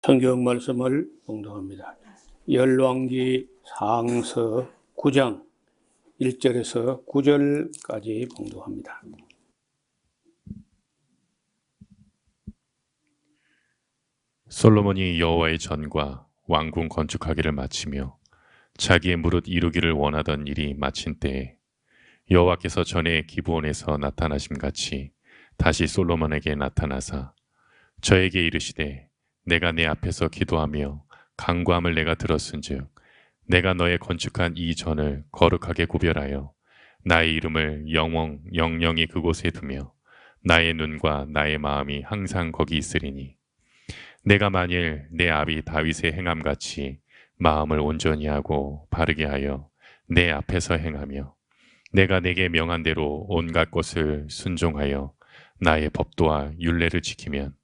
성경 말씀을 봉독합니다. 열왕기 상서 9장 1절에서 9절까지 봉독합니다. 솔로몬이 여호와의 전과 왕궁 건축하기를 마치며 자기의 무릇 이루기를 원하던 일이 마친 때에 여호와께서 전에 기브온에서 나타나심같이 다시 솔로몬에게 나타나사 저에게 이르시되 내가 내 앞에서 기도하며 간구함을 내가 들었은즉 내가 너의 건축한 이 전을 거룩하게 구별하여 나의 이름을 영영이 그곳에 두며 나의 눈과 나의 마음이 항상 거기 있으리니 내가 만일 내 아비 다윗의 행함같이 마음을 온전히 하고 바르게 하여 내 앞에서 행하며 내가 내게 명한 대로 온갖 것을 순종하여 나의 법도와 율례를 지키면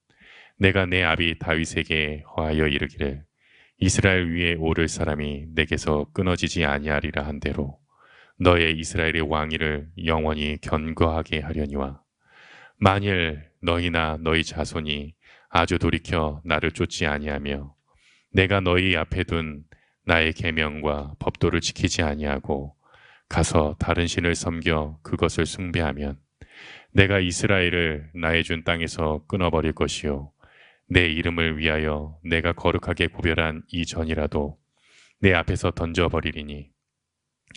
내가 내 아비 다윗에게 허하여 이르기를 이스라엘 위에 오를 사람이 내게서 끊어지지 아니하리라 한 대로 너의 이스라엘의 왕위를 영원히 견고하게 하려니와 만일 너희나 너희 자손이 아주 돌이켜 나를 쫓지 아니하며 내가 너희 앞에 둔 나의 계명과 법도를 지키지 아니하고 가서 다른 신을 섬겨 그것을 숭배하면 내가 이스라엘을 나의 준 땅에서 끊어버릴 것이요 내 이름을 위하여 내가 거룩하게 구별한 이 전이라도 내 앞에서 던져버리리니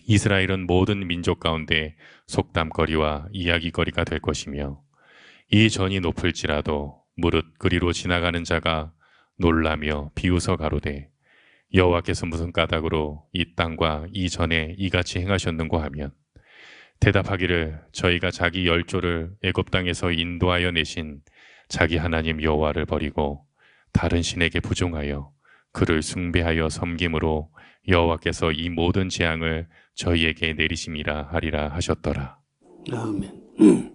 이스라엘은 모든 민족 가운데 속담거리와 이야기거리가 될 것이며 이 전이 높을지라도 무릇 그리로 지나가는 자가 놀라며 비웃어 가로되 여호와께서 무슨 까닭으로 이 땅과 이 전에 이같이 행하셨는고 하면 대답하기를 저희가 자기 열조를 애굽 땅에서 인도하여 내신 자기 하나님 여호와를 버리고 다른 신에게 부종하여 그를 숭배하여 섬김으로 여호와께서 이 모든 재앙을 저희에게 내리심이라 하리라 하셨더라. 아멘.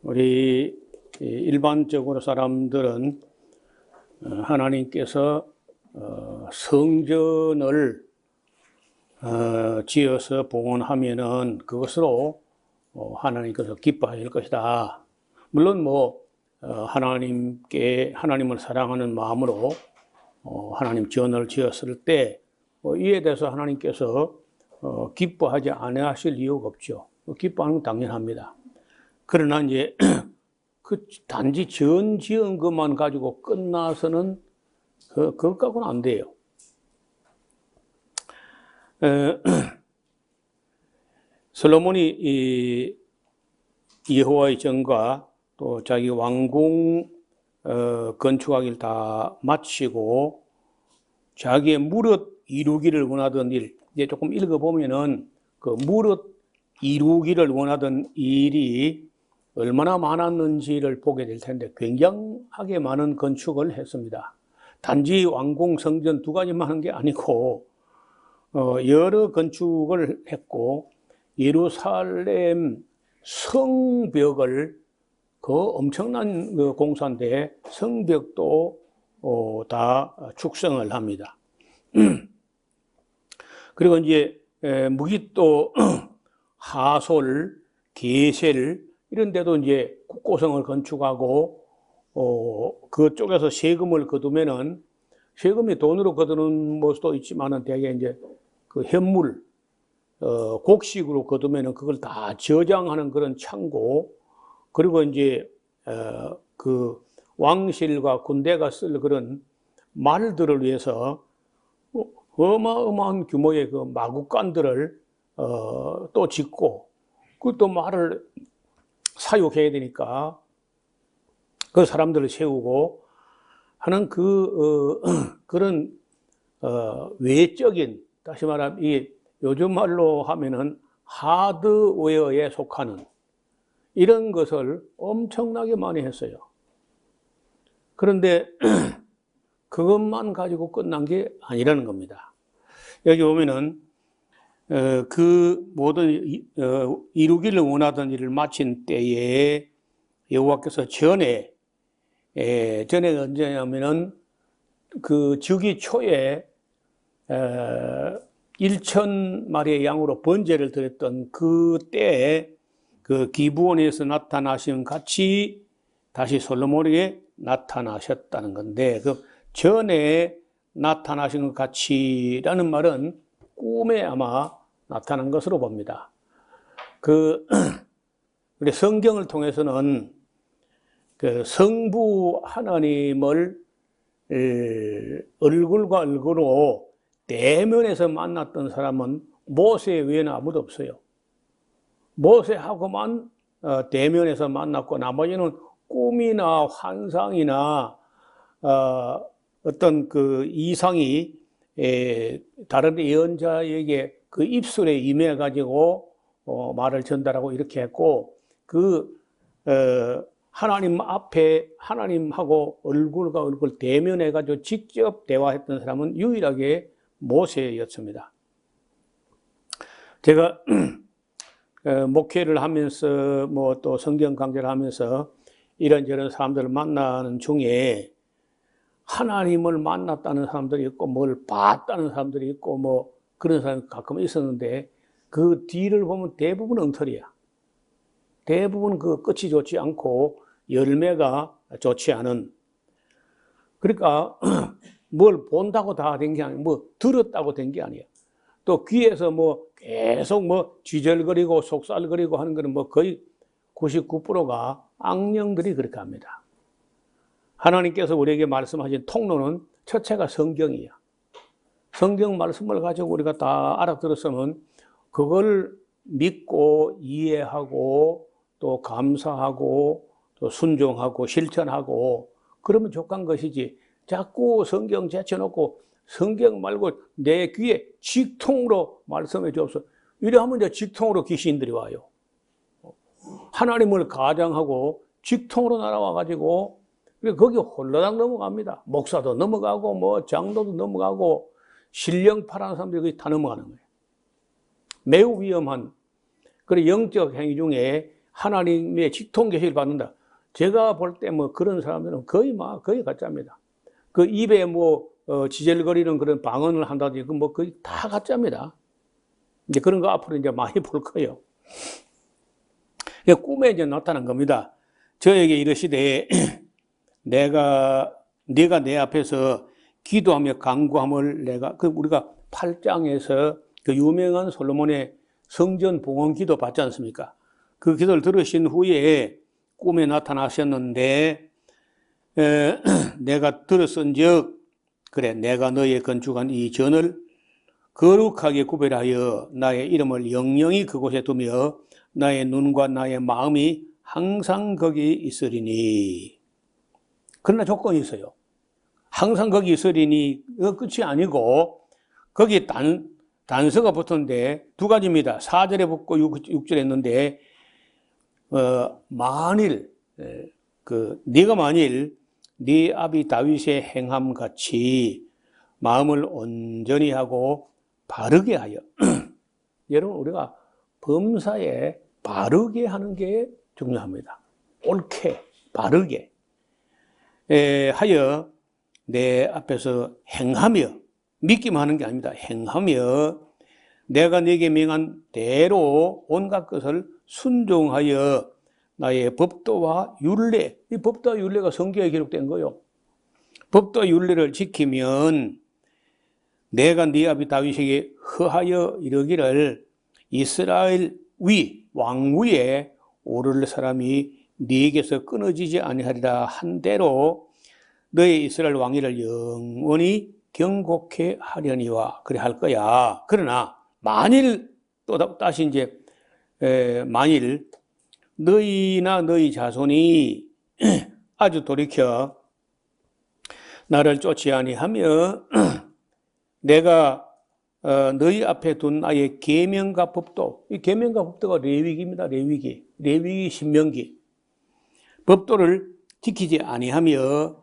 우리 일반적으로 사람들은 하나님께서 성전을 지어서 봉헌하면은 그것으로 하나님께서 기뻐하실 것이다. 물론 하나님을 사랑하는 마음으로 하나님 전을 지었을 때 이에 대해서 하나님께서 기뻐하지 않으실 이유가 없죠. 기뻐하는 건 당연합니다. 그러나 이제 그 단지 전 지은 것만 가지고 끝나서는 그것 갖고는 안 돼요. 솔로몬이 이 여호와의 전과 또 자기 왕궁 건축하기를 다 마치고 자기의 무릇 이루기를 원하던 일, 이제 조금 읽어보면은 그 무릇 이루기를 원하던 일이 얼마나 많았는지를 보게 될 텐데 굉장하게 많은 건축을 했습니다. 단지 왕궁 성전 두 가지만 한 게 아니고 여러 건축을 했고 예루살렘 성벽을 그 엄청난 공사인데 성벽도 다 축성을 합니다. 그리고 이제 무기또 하솔, 게셀 이런 데도 이제 국고성을 건축하고 그쪽에서 세금을 거두면은 세금이 돈으로 거두는 모습도 있지만은 대개 이제 그 현물 곡식으로 거두면은 그걸 다 저장하는 그런 창고, 그리고 이제 그 왕실과 군대가 쓸 그런 말들을 위해서 어마어마한 규모의 그 마구간들을 또 짓고 그것도 말을 사육해야 되니까 그 사람들을 세우고 하는 그런 외적인, 다시 말하면 이 요즘 말로 하면은 하드웨어에 속하는 이런 것을 엄청나게 많이 했어요. 그런데 그것만 가지고 끝난 게 아니라는 겁니다. 여기 보면은 그 모든 이루기를 원하던 일을 마친 때에 여호와께서 전에 언제냐면은 그 즉위 초에 1,000마리의 양으로 번제를 드렸던 그 때에 그 기브온에서 나타나신 같이 다시 솔로몬에게 나타나셨다는 건데, 그 전에 나타나신 것 같이라는 말은 꿈에 아마 나타난 것으로 봅니다. 우리 성경을 통해서는 그 성부 하나님을 얼굴과 얼굴로 대면에서 만났던 사람은 모세 외에는 아무도 없어요. 모세하고만 대면에서 만났고 나머지는 꿈이나 환상이나 어떤 그 이상이 다른 예언자에게 그 입술에 임해 가지고 말을 전달하고 이렇게 했고, 하나님 앞에 하나님하고 얼굴과 얼굴 대면해 가지고 직접 대화했던 사람은 유일하게 모세였습니다. 제가 목회를 하면서 뭐 또 성경 강좌를 하면서 이런저런 사람들을 만나는 중에 하나님을 만났다는 사람들이 있고 뭘 봤다는 사람들이 있고 뭐 그런 사람이 가끔 있었는데, 그 뒤를 보면 대부분 엉터리야. 대부분 그 끝이 좋지 않고 열매가 좋지 않은. 그러니까 뭘 본다고 다 된 게 아니야. 뭐 들었다고 된 게 아니야. 또 귀에서 뭐 계속 뭐 쥐절거리고 속살거리고 하는 거는 뭐 거의 99%가 악령들이 그렇게 합니다. 하나님께서 우리에게 말씀하신 통로는 첫째가 성경이야. 성경 말씀을 가지고 우리가 다 알아들었으면 그걸 믿고 이해하고 또 감사하고 또 순종하고 실천하고 그러면 족한 것이지, 자꾸 성경 제쳐놓고 성경 말고 내 귀에 직통으로 말씀해 주옵소서 이래 하면 이제 직통으로 귀신들이 와요. 하나님을 가장하고 직통으로 날아와 가지고 거기 홀라당 넘어갑니다. 목사도 넘어가고 뭐 장로도 넘어가고 신령파라는 사람들이 거기 다 넘어가는 거예요. 매우 위험한 그런 영적 행위 중에 하나님의 직통 계시를 받는다. 제가 볼 때 뭐 그런 사람들은 거의 가짜입니다. 그 입에 뭐 지젤거리는 그런 방언을 한다든지 그 뭐 거의 다 가짜입니다. 이제 그런 거 앞으로 이제 많이 볼 거예요. 꿈에 이제 나타난 겁니다. 저에게 이르시되 네가 내 앞에서 기도하며 간구함을 우리가 8장에서 그 유명한 솔로몬의 성전 봉헌 기도 받지 않습니까? 그 기도를 들으신 후에 꿈에 나타나셨는데, 내가 들었은즉 그래 내가 너의 건축한 이 전을 거룩하게 구별하여 나의 이름을 영영히 그곳에 두며 나의 눈과 나의 마음이 항상 거기 있으리니. 그러나 조건이 있어요. 항상 거기 있으리니 끝이 아니고 거기 단서가 붙었는데 두 가지입니다. 4절에 붙고 6절에 있는데, 만일 네가 만일 네 아비 다윗의 행함 같이 마음을 온전히 하고 바르게 하여 여러분 우리가 범사에 바르게 하는 게 중요합니다. 옳게 바르게 하여 내 앞에서 행하며, 믿기만 하는 게 아닙니다. 행하며 내가 네게 명한 대로 온갖 것을 순종하여 나의 법도와 율례, 이 법도와 율례가 성경에 기록된 거요. 법도와 율례를 지키면 내가 네 아비 다윗에게 허하여 이르기를 이스라엘 왕위에 오를 사람이 네게서 끊어지지 아니하리라 한 대로 너의 이스라엘 왕위를 영원히 경고케 하려니와 그래 할 거야. 그러나 만일 또 다시 이제 만일 너희나 너희 자손이 아주 돌이켜 나를 쫓지 아니하며 내가 너희 앞에 둔 나의 계명과 법도, 이 계명과 법도가 레위기입니다. 레위기 신명기. 법도를 지키지 아니하며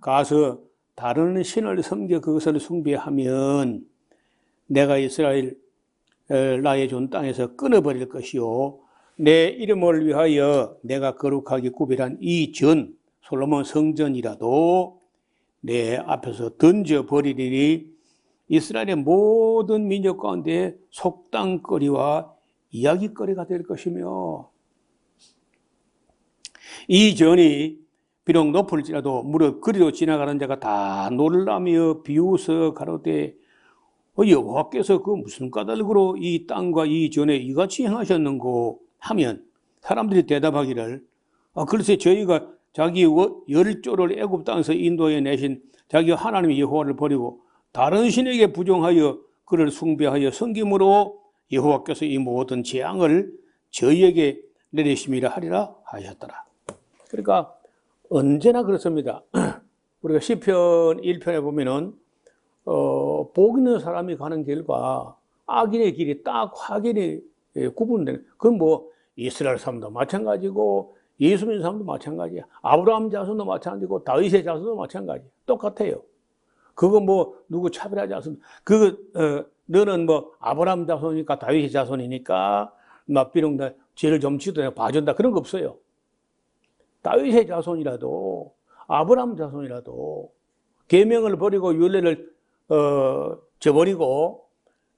가서 다른 신을 섬겨 그것을 숭배하면 내가 이스라엘 나의 준 땅에서 끊어버릴 것이요 내 이름을 위하여 내가 거룩하게 구별한 이 전 솔로몬 성전이라도 내 앞에서 던져버리리니 이스라엘의 모든 민족 가운데 속담거리와 이야기거리가 될 것이며, 이 전이 비록 높을지라도 무릇 그리로 지나가는 자가 다 놀라며 비웃어 가로되 여호와께서 그 무슨 까닭으로 이 땅과 이 전에 이같이 행하셨는고 하면 사람들이 대답하기를 글쎄 저희가 자기 열조를 애굽 땅에서 인도해 내신 자기 하나님 여호와를 버리고 다른 신에게 부종하여 그를 숭배하여 섬김으로 여호와께서 이 모든 재앙을 저희에게 내리심이라 하리라 하셨더라. 그러니까 언제나 그렇습니다. 우리가 시편 1편에 보면은 복 있는 사람이 가는 길과 악인의 길이 딱 확연히 구분되는. 그건 뭐 이스라엘 사람도 마찬가지고 예수 믿는 사람도 마찬가지야. 아브라함 자손도 마찬가지고 다윗의 자손도 마찬가지야. 똑같아요. 그거 뭐 누구 차별하지 않습니다. 너는 뭐 아브라함 자손이니까 다윗의 자손이니까 막 비록 나 죄를 좀 지도 내가 봐준다 그런 거 없어요. 다윗의 자손이라도 아브라함 자손이라도 계명을 버리고 율례를 저버리고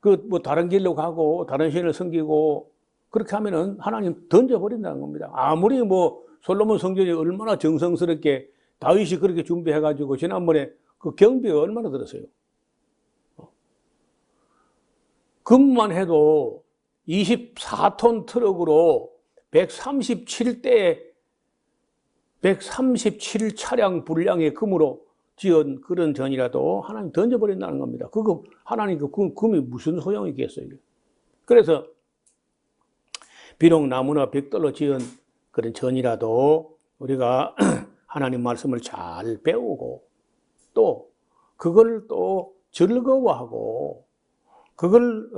그 뭐 다른 길로 가고 다른 신을 섬기고 그렇게 하면은 하나님 던져버린다는 겁니다. 아무리 뭐 솔로몬 성전이 얼마나 정성스럽게 다윗이 그렇게 준비해가지고 지난번에 그 경비가 얼마나 들었어요. 금만 해도 24톤 트럭으로 137 차량 분량의 금으로 지은 그런 전이라도 하나님 던져버린다는 겁니다. 그거 하나님 그 금이 무슨 소용이 있겠어요. 그래서 비록 나무나 벽돌로 지은 그런 전이라도 우리가 하나님 말씀을 잘 배우고 또 그걸 또 즐거워하고 그걸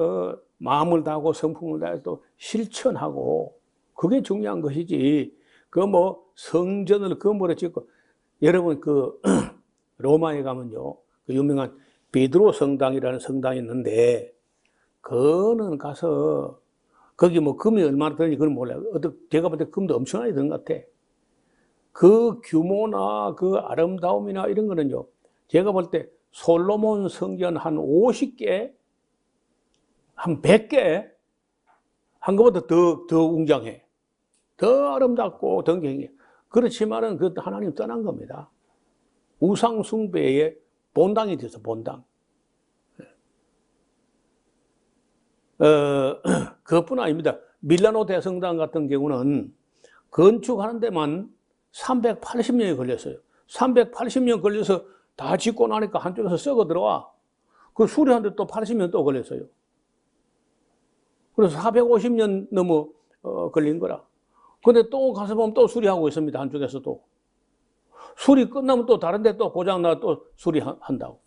마음을 다하고 성품을 다해 또 실천하고 그게 중요한 것이지 그 뭐 성전을 건물을 짓고 여러분 그 로마에 가면요 그 유명한 베드로 성당이라는 성당이 있는데 그거는 가서 거기 뭐 금이 얼마나 드는지 그건 몰라요. 제가 볼 때 금도 엄청나게 드는 것 같아. 그 규모나 그 아름다움이나 이런 거는요 제가 볼 때 솔로몬 성전 한 50개 한 100개 한 것보다 더 웅장해. 더 아름답고 더 경해. 그렇지만은 그 하나님 떠난 겁니다. 우상 숭배의 본당이 돼서 본당. 그것뿐 아닙니다. 밀라노 대성당 같은 경우는 건축하는 데만 380년이 걸렸어요. 380년 걸려서 다 짓고 나니까 한쪽에서 썩어 들어와. 그 수리하는데 또 80년 또 걸렸어요. 그래서 450년 넘어 걸린 거라. 근데 또 가서 보면 또 수리하고 있습니다. 한쪽에서도. 수리 끝나면 또 다른 데 또 고장나 또 수리한다고.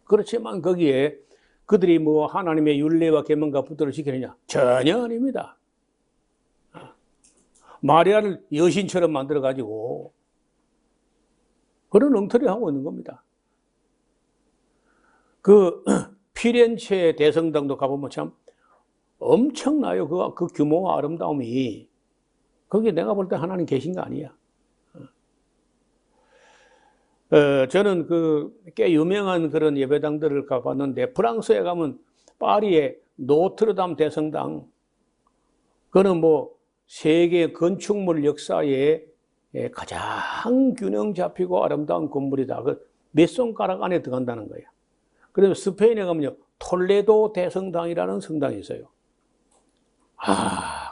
그렇지만 거기에 그들이 뭐 하나님의 율례와 계명과 법도를 지키느냐? 전혀 아닙니다. 마리아를 여신처럼 만들어가지고 그런 엉터리를 하고 있는 겁니다. 그 피렌체 대성당도 가보면 참 엄청나요. 그 규모와 아름다움이. 거기 내가 볼 때 하나님 계신 거 아니야. 저는 꽤 유명한 그런 예배당들을 가봤는데 프랑스에 가면 파리의 노트르담 대성당 그는 뭐 세계 건축물 역사에 가장 균형 잡히고 아름다운 건물이다. 몇 손가락 안에 들어간다는 거예요. 그래서 스페인에 가면요 톨레도 대성당이라는 성당이 있어요.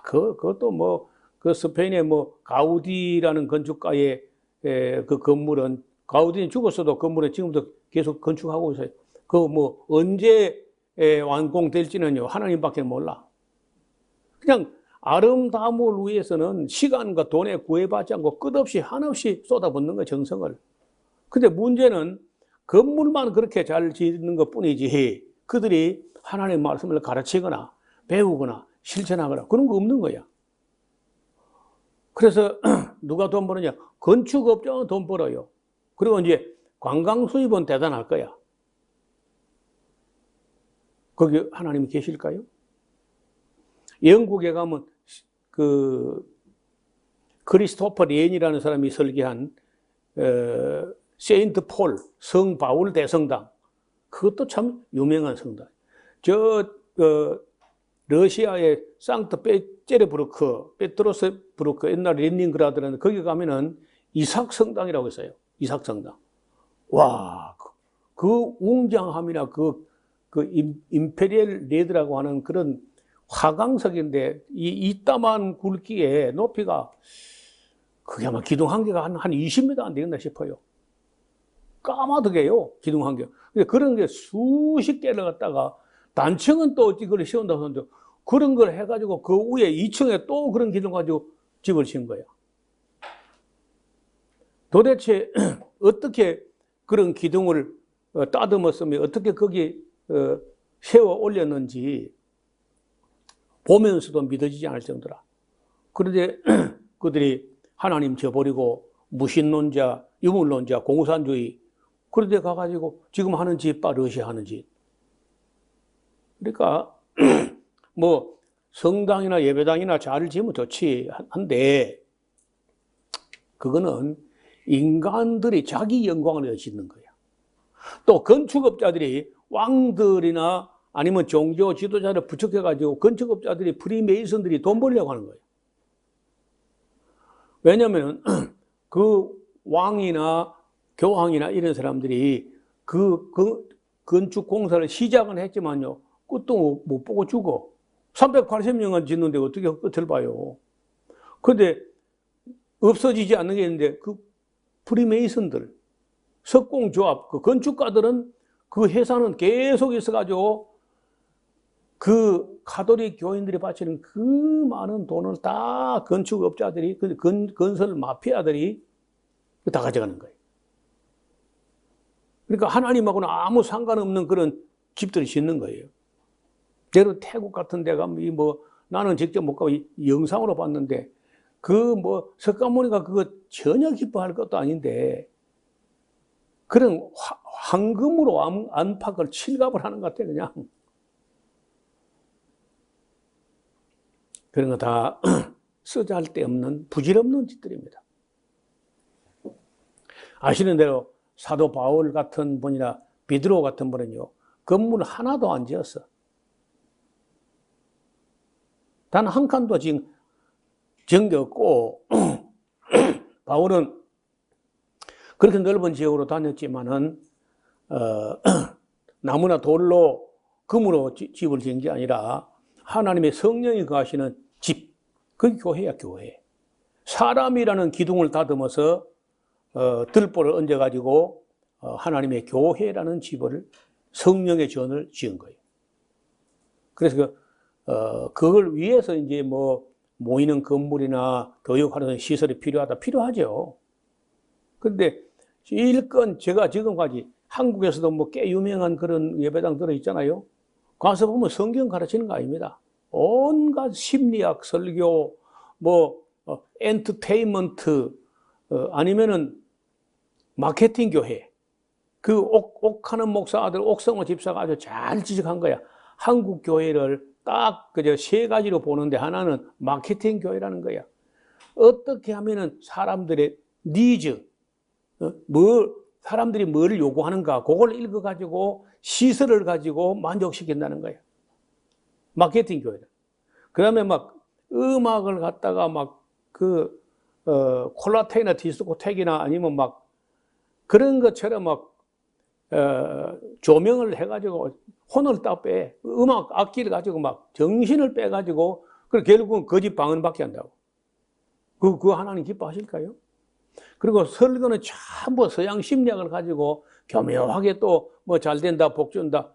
그것도 뭐 그 스페인의 뭐 가우디라는 건축가의 그 건물은 가우디는 죽었어도 건물은 지금도 계속 건축하고 있어요. 그 뭐 언제 완공될지는요 하나님밖에 몰라. 그냥 아름다움을 위해서는 시간과 돈에 구애받지 않고 끝없이 한없이 쏟아붓는 거예요, 정성을. 근데 문제는 건물만 그렇게 잘 짓는 것 뿐이지 그들이 하나님의 말씀을 가르치거나 배우거나 실천하거나 그런 거 없는 거야. 그래서 누가 돈 버느냐? 건축업자는 돈 벌어요. 그리고 이제 관광 수입은 대단할 거야. 거기 하나님이 계실까요? 영국에 가면 그 크리스토퍼 리엔이라는 사람이 설계한 세인트 폴 성 바울 대성당 그것도 참 유명한 성당. 러시아의 페테르부르크, 옛날 레닌그라드라는 거기 가면은 이삭 성당이라고 있어요. 이삭 성당. 와, 그 웅장함이나 그 임페리얼 레드라고 하는 그런 화강석인데 이따만 굵기에 높이가 그게 아마 기둥 한 개가 한 20m 안 되겠나 싶어요. 까마득해요, 기둥 한 개. 그런 게 수십 개를 갖다가 단층은 또 어찌 그걸 씌운다고 하는데 그런 걸 해가지고 그 위에 2층에 또 그런 기둥 가지고 집을 씌운 거야. 도대체 어떻게 그런 기둥을 따듬었으며 어떻게 거기 세워 올렸는지 보면서도 믿어지지 않을 정도라. 그런데 그들이 하나님 저버리고 무신론자, 유물론자, 공산주의 그런 데 가가지고 지금 하는 짓 봐, 러시아 하는 짓. 그러니까 뭐 성당이나 예배당이나 잘 지으면 좋지 한데 그거는 인간들이 자기 영광을 위해서 짓는 거야. 또 건축업자들이 왕들이나 아니면 종교 지도자를 부축해가지고 건축업자들이 프리메이슨들이 돈 벌려고 하는 거예요. 왜냐하면 그 왕이나 교황이나 이런 사람들이 그 건축 공사를 시작은 했지만요, 끝도 못 보고 죽어. 380년간 짓는데 어떻게 끝을 봐요. 그런데 없어지지 않는 게 있는데 그 프리메이슨들, 석공조합, 그 건축가들은 그 회사는 계속 있어가지고 그 가톨릭 교인들이 바치는 그 많은 돈을 다 건축업자들이, 건설 마피아들이 다 가져가는 거예요. 그러니까 하나님하고는 아무 상관없는 그런 집들을 짓는 거예요. 예를 태국 같은 데가 뭐 나는 직접 못 가고 영상으로 봤는데 그 뭐 석가모니가 그거 전혀 기뻐할 것도 아닌데 그런 황금으로 안팎을 칠갑을 하는 것 같아 그냥. 그런 거 다 쓰잘데없는 부질없는 짓들입니다. 아시는 대로 사도 바울 같은 분이나 베드로 같은 분은요, 건물 하나도 안 지었어. 단 한 칸도 지금 정겼고 바울은 그렇게 넓은 지역으로 다녔지만은 나무나 돌로 금으로 집을 지은 게 아니라 하나님의 성령이 거하시는 집, 그게 교회야, 교회. 사람이라는 기둥을 다듬어서 들보를 얹어가지고 하나님의 교회라는 집을 성령의 전을 지은 거예요. 그래서 그걸 위해서 이제 뭐 모이는 건물이나 교육하는 시설이 필요하죠. 그런데 일건 제가 지금까지 한국에서도 뭐 꽤 유명한 그런 예배당들이 있잖아요. 가서 보면 성경 가르치는 거 아닙니다. 온갖 심리학 설교, 뭐 엔터테인먼트, 아니면은 마케팅 교회. 그 옥하는 목사들, 옥성호 집사가 아주 잘 지적한 거야. 한국 교회를 딱 그저 세 가지로 보는데 하나는 마케팅 교회라는 거야. 어떻게 하면은 사람들의 니즈, 사람들이 뭘 요구하는가, 그걸 읽어가지고 시설을 가지고 만족시킨다는 거야. 마케팅 교회다. 그 다음에 막 음악을 갖다가 막 콜라테이나 디스코텍이나 아니면 막 그런 것처럼 막 조명을 해가지고 혼을 딱 빼. 음악 악기를 가지고 막 정신을 빼가지고 그리고 결국은 거짓 방언밖에 한다고. 그거 하나님 기뻐하실까요? 그리고 설교는 전부 서양 심리학을 가지고 교묘하게 또 뭐 잘 된다, 복 준다.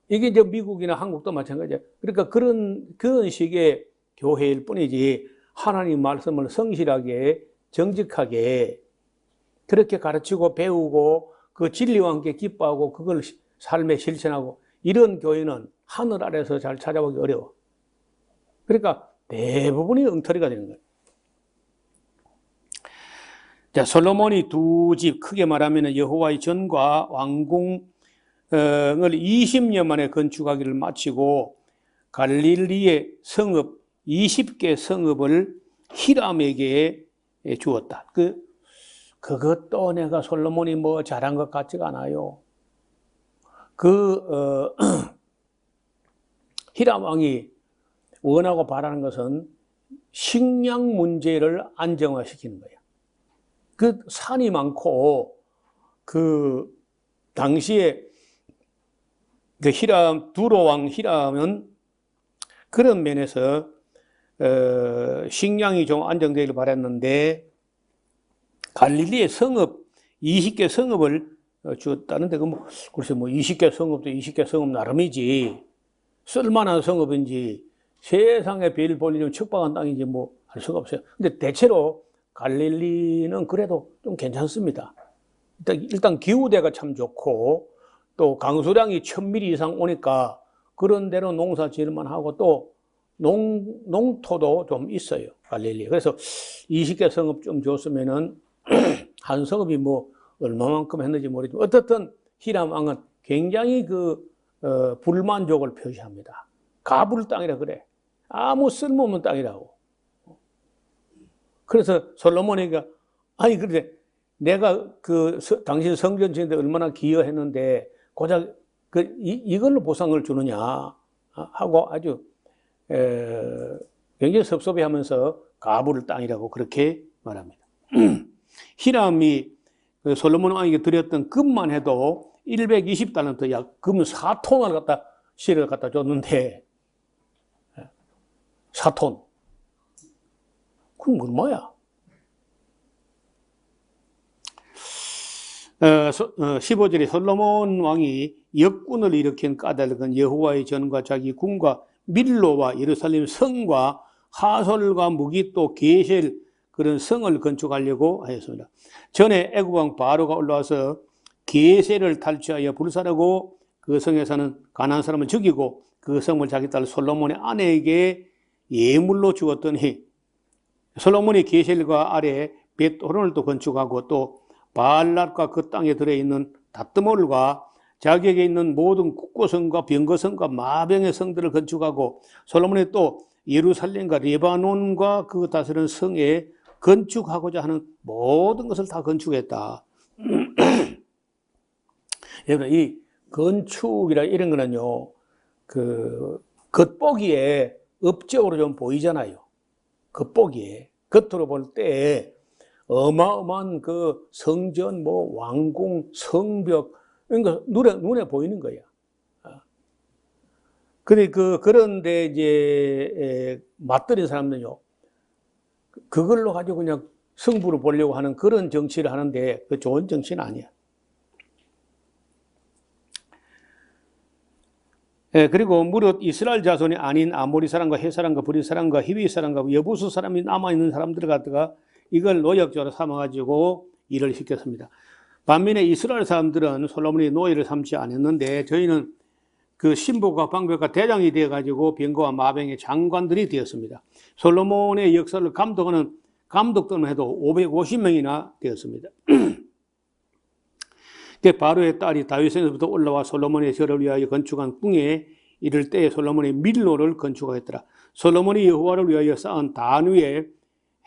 이게 이제 미국이나 한국도 마찬가지예요. 그러니까 그런 식의 교회일 뿐이지 하나님 말씀을 성실하게, 정직하게 그렇게 가르치고 배우고 그 진리와 함께 기뻐하고 그걸 삶에 실천하고 이런 교회는 하늘 아래서 잘 찾아보기 어려워. 그러니까 대부분이 엉터리가 되는 거예요. 자, 솔로몬이 두 집, 크게 말하면 여호와의 전과 왕궁을 20년 만에 건축하기를 마치고 갈릴리의 성읍 20개 성읍을 히람에게 주었다. 그것도 내가 솔로몬이 뭐 잘한 것 같지가 않아요. 히람 왕이 원하고 바라는 것은 식량 문제를 안정화시키는 거예요. 그 산이 많고 그 당시에 그 두로왕 히람은 그런 면에서 식량이 좀 안정되기를 바랐는데 갈릴리의 성읍 20개 성읍을 주었다는데 글쎄 20개 성읍도 20개 성읍 나름이지 쓸만한 성읍인지 세상에 별 볼 일은 척박한 땅인지 알 수가 없어요. 근데 대체로 갈릴리는 그래도 좀 괜찮습니다. 일단 기후대가 참 좋고 또 강수량이 1000mm 이상 오니까 그런 데로 농사 지을만 하고 또 농토도 좀 있어요, 갈릴리. 그래서 20개 성읍 좀 줬으면은 한 성읍이 얼마만큼 했는지 모르지만 어떻든 히람 왕은 굉장히 불만족을 표시합니다. 가불 땅이라 그래. 아무 쓸모없는 땅이라고. 그래서 솔로몬이가 아니 그런데 내가 당신 성전 지는데 얼마나 기여했는데 고작 이걸로 보상을 주느냐 하고 아주 굉장히 섭섭해하면서 가불 땅이라고 그렇게 말합니다. 히람이 솔로몬 왕에게 드렸던 금만 해도 120달란트 약 금 4톤을 실을 갖다 줬는데 4톤 그럼 얼마야? 15절에 솔로몬 왕이 역군을 일으킨 까닭은 여호와의 전과 자기 군과 밀로와 예루살렘 성과 하솔과 무기또 게셀 그런 성을 건축하려고 하였습니다. 전에 애굽 왕 바로가 올라와서 게셀을 탈취하여 불살하고 그 성에 사는 가나안 사람을 죽이고 그 성을 자기 딸 솔로몬의 아내에게 예물로 주었더니 솔로몬이 게셀과 아래 벳호론을 또 건축하고 또 바알랏과 그 땅에 들어있는 다뜨몰과 자기에게 있는 모든 국고성과 병거성과 마병의 성들을 건축하고 솔로몬이 또 예루살렘과 레바논과 그 다스리는 성에 건축하고자 하는 모든 것을 다 건축했다. 여러분 이 건축이라 이런 거는요 겉보기에 업적으로 좀 보이잖아요. 겉보기에 겉으로 볼 때 어마어마한 그 성전 왕궁 성벽 이런 거 눈에 보이는 거야. 그런데 이제 맞들인 사람들은요 그걸로 가지고 그냥 승부를 보려고 하는 그런 정치를 하는데 그 좋은 정치는 아니야. 그리고 무릇 이스라엘 자손이 아닌 아모리 사람과 헷 사람과 브릿 사람과 히위 사람과 여부수 사람이 남아있는 사람들을 갖다가 이걸 노역자로 삼아가지고 일을 시켰습니다. 반면에 이스라엘 사람들은 솔로몬이 노예를 삼지 않았는데 저희는 그 신복과 방백과 대장이 되어가지고 병거와 마병의 장관들이 되었습니다. 솔로몬의 역사를 감독하는 감독들만 해도 550명이나 되었습니다. 바로의 딸이 다윗에서부터 올라와 솔로몬의 절을 위하여 건축한 궁에 이를 때에 솔로몬의 밀로를 건축하였더라. 솔로몬이 여호와를 위하여 쌓은 단 위에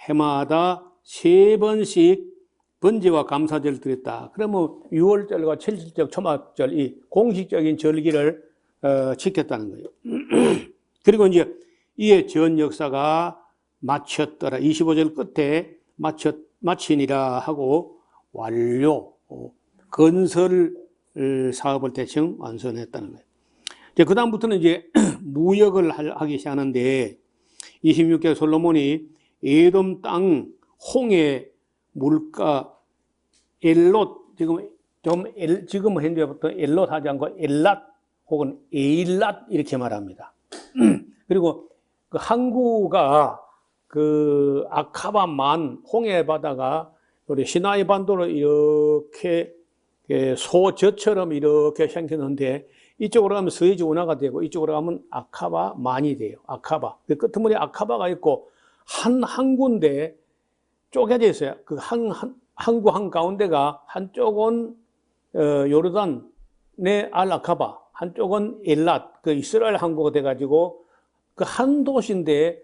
해마다 3번씩 번제와 감사절을 드렸다. 그러면 6월절과 7일절, 초막절 이 공식적인 절기를 지켰다는 거예요. 그리고 이제 이에 전 역사가 마쳤더라. 25절 끝에 마치니라 하고 완료. 건설 사업을 대충 완성했다는 거예요. 그 다음부터는 이제 무역을 하기 시작하는데 26개 솔로몬이 에돔 땅 홍해 물가 엘롯 지금 현재부터 엘롯 하지 않고 엘랏 혹은 에일랏 이렇게 말합니다. 그리고 그 항구가 그 아카바만 홍해 바다가 우리 시나이 반도로 이렇게 소저처럼 이렇게 생겼는데 이쪽으로 가면 스웨즈 운하가 되고 이쪽으로 가면 아카바만이 돼요. 아카바. 그 끄트머리 아카바가 있고 한 항구인데 쪼개져 있어요. 그 항구 한가운데가 한쪽은 요르단의 알-아카바, 한쪽은 엘랏, 그 이스라엘 항구가 돼가지고 그 한 도시인데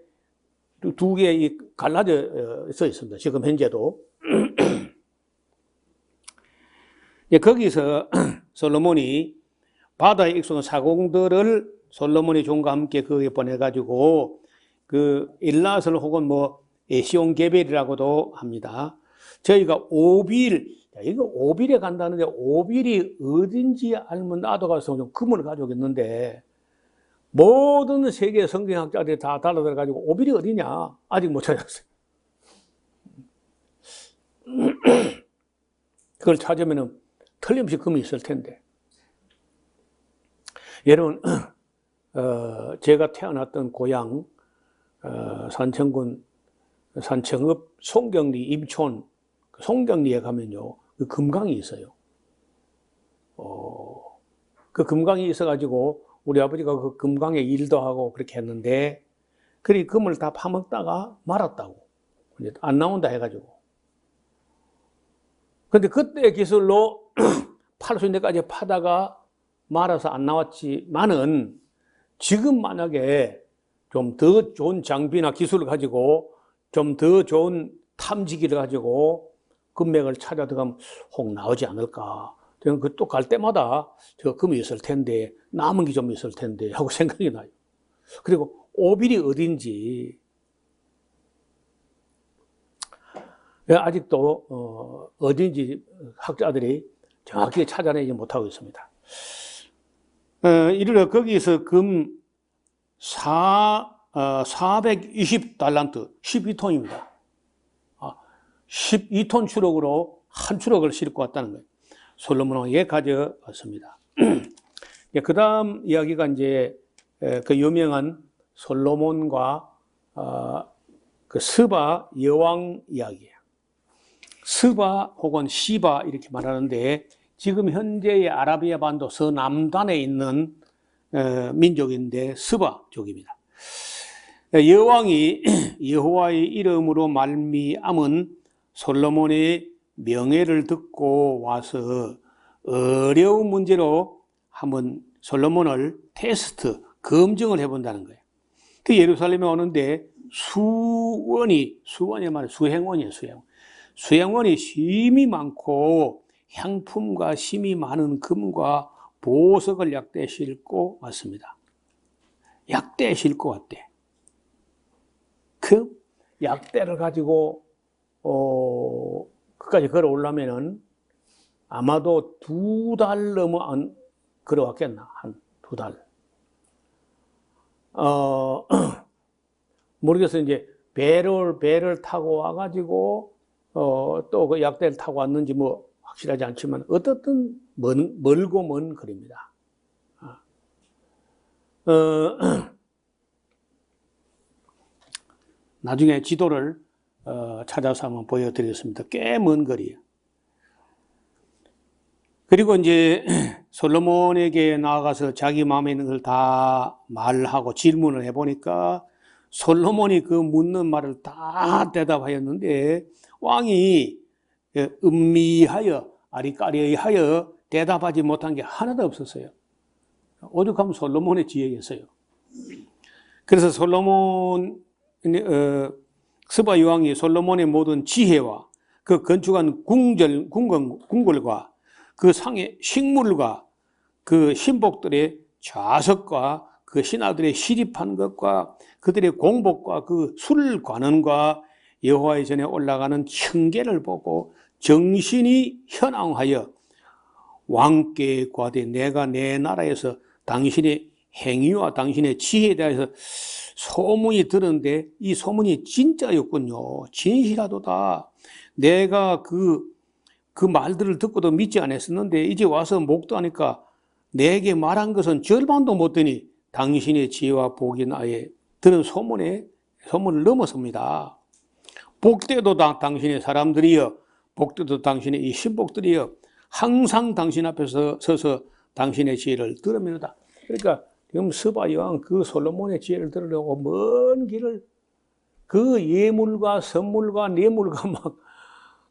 두 개 갈라져 있습니다. 지금 현재도. 거기서 솔로몬이 바다에 익숙한 사공들을 솔로몬의 종과 함께 거기에 보내가지고 그 일낫을 혹은 뭐 에시온 게벨이라고도 합니다. 저희가 오빌, 이거 오빌에 간다는데 오빌이 어딘지 알면 나도 가서 좀 금을 가져오겠는데 모든 세계 성경학자들이 다 달라들어가지고 오빌이 어디냐 아직 못 찾았어요. 그걸 찾으면 틀림없이 금이 있을 텐데. 여러분, 제가 태어났던 고향 산청군 산청읍 송경리 임촌 송경리에 가면요 그 금강이 있어요. 그 금강이 있어가지고 우리 아버지가 그 금강에 일도 하고 그렇게 했는데 그리 금을 다 파먹다가 말았다고 이제 안 나온다 해가지고. 근데 그때 기술로 팔 수 있는 데까지 파다가 말아서 안 나왔지만은 지금 만약에 좀 더 좋은 장비나 기술을 가지고 좀 더 좋은 탐지기를 가지고 금맥을 찾아 들어가면 혹 나오지 않을까. 저는 그 또 갈 때마다 저 금이 있을 텐데 남은 게 좀 있을 텐데 하고 생각이 나요. 그리고 오빌이 어딘지 아직도 어딘지 학자들이 정확히 찾아내지 못하고 있습니다. 이르러 거기서 금 420달란트 12톤입니다. 12톤 추럭으로 한 추럭을 싣고 왔다는 거예요. 솔로몬에게 가져왔습니다. 그 다음 이야기가 이제 그 유명한 솔로몬과 그 스바 여왕 이야기예요. 스바 혹은 시바 이렇게 말하는데 지금 현재의 아라비아 반도 서남단에 있는 민족인데 스바족입니다. 여왕이 여호와의 이름으로 말미암은 솔로몬의 명예를 듣고 와서 어려운 문제로 한번 솔로몬을 테스트, 검증을 해본다는 거예요. 그 예루살렘에 오는데 수행원이 수행원. 수행원이 심이 많고 향품과 심이 많은 금과 보석을 약대에 싣고 왔습니다. 약대에 싣고 왔대. 그 약대를 가지고 그까지 걸어오려면은 아마도 2달 넘어 안 걸어왔겠나? 한 2달. 모르겠어요. 이제 배를 타고 와가지고 또 그 약대를 타고 왔는지 뭐 확실하지 않지만 어떻든 멀고 먼 거리입니다. 나중에 지도를 찾아서 한번 보여드리겠습니다. 꽤 먼 거리예요. 그리고 이제 솔로몬에게 나아가서 자기 마음에 있는 걸 다 말하고 질문을 해보니까 솔로몬이 그 묻는 말을 다 대답하였는데 왕이 음미하여 아리까리하여 대답하지 못한 게 하나도 없었어요. 오죽하면 솔로몬의 지혜였어요. 그래서 솔로몬 스바 여왕이 솔로몬의 모든 지혜와 그 건축한 궁궐과 그 상의 식물과 그 신복들의 좌석과 그 신하들의 시립한 것과 그들의 공복과 그 술관원과 여호와의 전에 올라가는 청계를 보고 정신이 현황하여 왕께 구하되 내가 내 나라에서 당신의 행위와 당신의 지혜에 대해서 소문이 들었는데 이 소문이 진짜였군요. 진실하도다. 내가 그 말들을 듣고도 믿지 않았었는데 이제 와서 목도하니까 내게 말한 것은 절반도 못 되니 당신의 지혜와 복이 나에 들은 소문을 넘어섭니다. 복되도 당신의 사람들이여 복되도 당신의 이 신복들이여 항상 당신 앞에서 서서 당신의 지혜를 들으면다. 그러니까 지금 스바 여왕 그 솔로몬의 지혜를 들으려고 먼 길을 그 예물과 선물과 뇌물과 막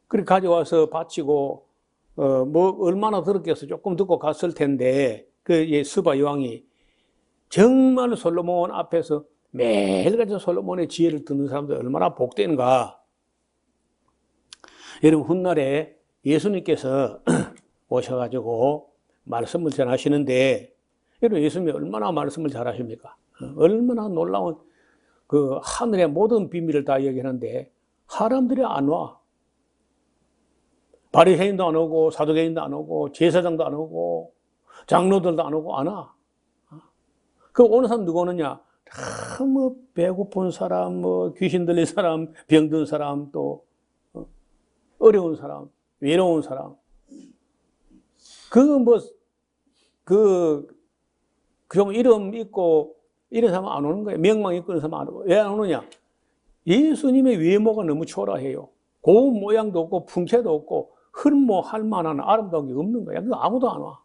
그렇게 가져와서 바치고 뭐 얼마나 들었겠어. 조금 듣고 갔을 텐데 그 스바 여왕이 정말 솔로몬 앞에서 매일같이 솔로몬의 지혜를 듣는 사람들 얼마나 복되는가. 여러분 훗날에 예수님께서 오셔가지고 말씀을 전하시는데 여러분, 예수님이 얼마나 말씀을 잘하십니까? 얼마나 놀라운 그 하늘의 모든 비밀을 다 얘기하는데 사람들이 안 와. 바리새인도 안 오고 사두개인도 안 오고 제사장도 안 오고 장로들도 안 오고 안 와. 그 오는 사람 누구 오느냐? 뭐 배고픈 사람, 뭐 귀신 들린 사람, 병든 사람, 또 어려운 사람, 외로운 사람. 좀 이름 있고 이런 사람 안 오는 거예요. 명망 있고 이런 사람 안 오고. 왜 안 오느냐? 예수님의 외모가 너무 초라해요. 고운 모양도 없고 풍채도 없고 흠모할 만한 아름다운 게 없는 거야. 그래서 아무도 안 와.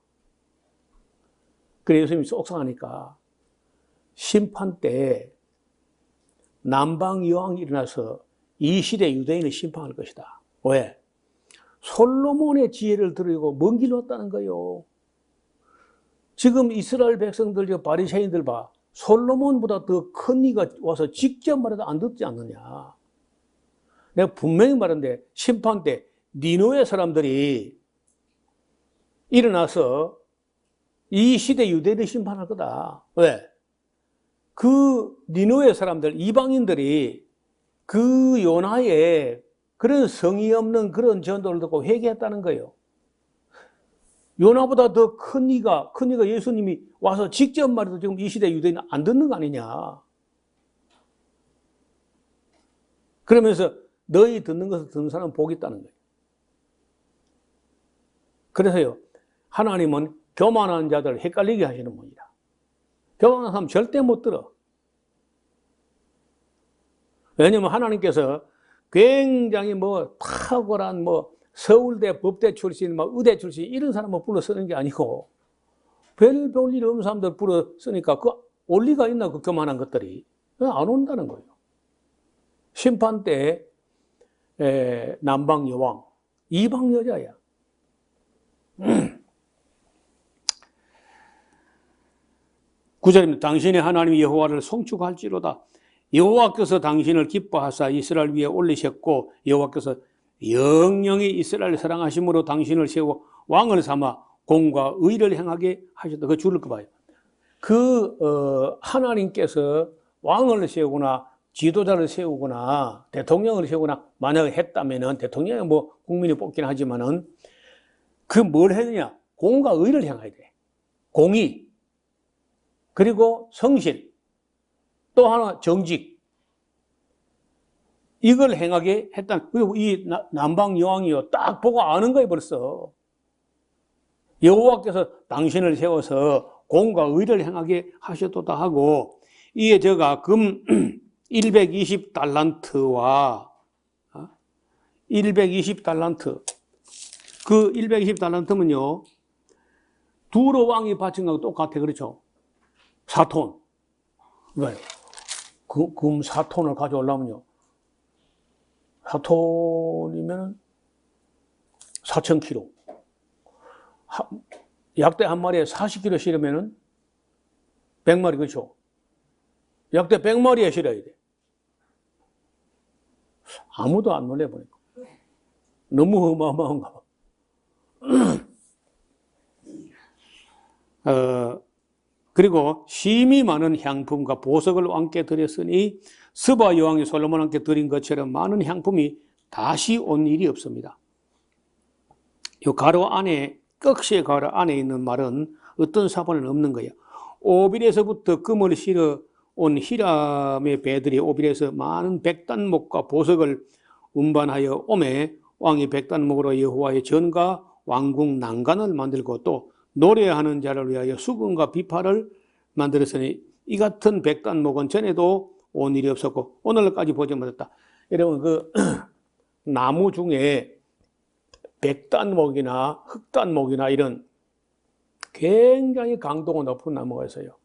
그래서 예수님이 속상하니까 심판 때 남방 여왕이 일어나서 이 시대 유대인을 심판할 것이다. 왜? 솔로몬의 지혜를 들이고 먼 길 왔다는 거예요. 지금 이스라엘 백성들, 바리새인들 봐. 솔로몬보다 더 큰 이가 와서 직접 말해도 안 듣지 않느냐. 내가 분명히 말하는데 심판 때 니느웨 사람들이 일어나서 이 시대 유대인을 심판할 거다. 왜? 그 니느웨 사람들, 이방인들이 그 요나의 그런 성의 없는 그런 전도를 듣고 회개했다는 거예요. 요나보다 더 큰 이가 예수님이 와서 직접 말해도 지금 이 시대 유대인은 안 듣는 거 아니냐. 그러면서 너희 듣는 것을 듣는 사람은 복이 있다는 거예요. 그래서요, 하나님은 교만한 자들을 헷갈리게 하시는 분이다. 교만한 사람 절대 못 들어. 왜냐면 하나님께서 굉장히 탁월한 서울대 법대 출신, 의대 출신 이런 사람을 불러 쓰는 게 아니고 별 일 없는 사람들 불러 쓰니까 그 원리가 있나 그 교만한 것들이 안 온다는 거예요. 심판 때 남방 여왕, 이방 여자야. 구절입니다. 당신의 하나님 여호와를 송축할지로다. 여호와께서 당신을 기뻐하사 이스라엘 위에 올리셨고 여호와께서 영영이 이스라엘을 사랑하심으로 당신을 세우고 왕을 삼아 공과 의를 행하게 하셨다. 그 줄을 거 봐요. 하나님께서 왕을 세우거나 지도자를 세우거나 대통령을 세우거나 만약에 했다면은 대통령이 국민이 뽑긴 하지만은 뭘 해야 되냐? 공과 의를 행해야 돼. 공의. 그리고 성실. 또 하나 정직. 이걸 행하게 했다. 그리고 이 남방 여왕이요. 딱 보고 아는 거예요, 벌써. 여호와께서 당신을 세워서 공과 의를 행하게 하셨도다 하고, 이에 저가 금 120달란트와 120달란트. 그 120달란트면요. 두로 왕이 바친 거하고 똑같아. 그렇죠? 4톤. 왜? 금 4톤을 가져오려면요. 4톤이면 4,000kg. 약대 한 마리에 40kg 실으면은 100마리, 그렇죠? 약대 100마리에 실어야 돼. 아무도 안 놀래보니까. 너무 어마어마한가 봐. 그리고 심이 많은 향품과 보석을 왕께 드렸으니 스바 여왕이 솔로몬 왕께 드린 것처럼 많은 향품이 다시 온 일이 없습니다. 이 가로 안에, 꺽쇠 가로 안에 있는 말은 어떤 사본은 없는 거예요. 오빌에서부터 금을 실어 온 히람의 배들이 오빌에서 많은 백단목과 보석을 운반하여 오매 왕이 백단목으로 여호와의 전과 왕궁 난간을 만들고 또 노래하는 자를 위하여 수금과 비파를 만들었으니 이 같은 백단목은 전에도 온 일이 없었고 오늘까지 보지 못했다. 여러분 나무 중에 백단목이나 흑단목이나 이런 굉장히 강도가 높은 나무가 있어요.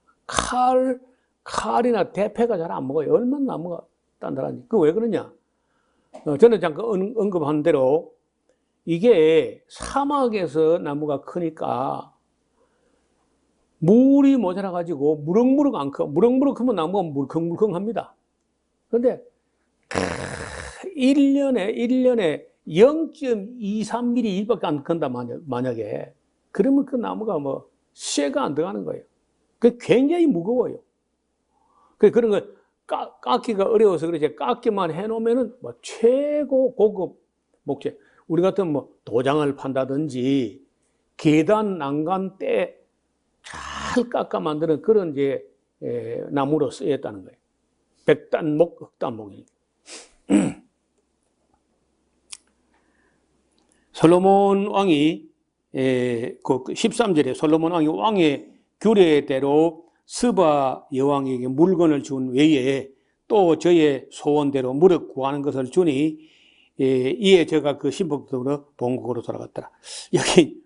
칼이나 대패가 잘 안 먹어요. 얼마나 나무가 단단한지. 그 왜 그러냐? 저는 잠깐 언급한 대로 이게 사막에서 나무가 크니까 물이 모자라가지고 무럭무럭 안 커. 무럭무럭 크면 나무가 물컹물컹합니다. 그런데 1년에 0.23mm 밖에 안 큰다 만약에. 그러면 그 나무가 쇠가 안 들어가는 거예요. 그 굉장히 무거워요. 그런 거 깎기가 어려워서 그렇지, 깎기만 해놓으면은 뭐 최고 고급 목재. 우리 같은 뭐 도장을 판다든지 계단, 난간, 때 잘 깎아 만드는 그런 이제 나무로 쓰였다는 거예요. 백단목, 흑단목이니까. 솔로몬 왕이 그 13절에 솔로몬 왕의 규례대로 스바 여왕에게 물건을 준 외에 또 저의 소원대로 무릇 구하는 것을 주니 이에 제가 그 신복으로 본국으로 돌아갔더라. 여기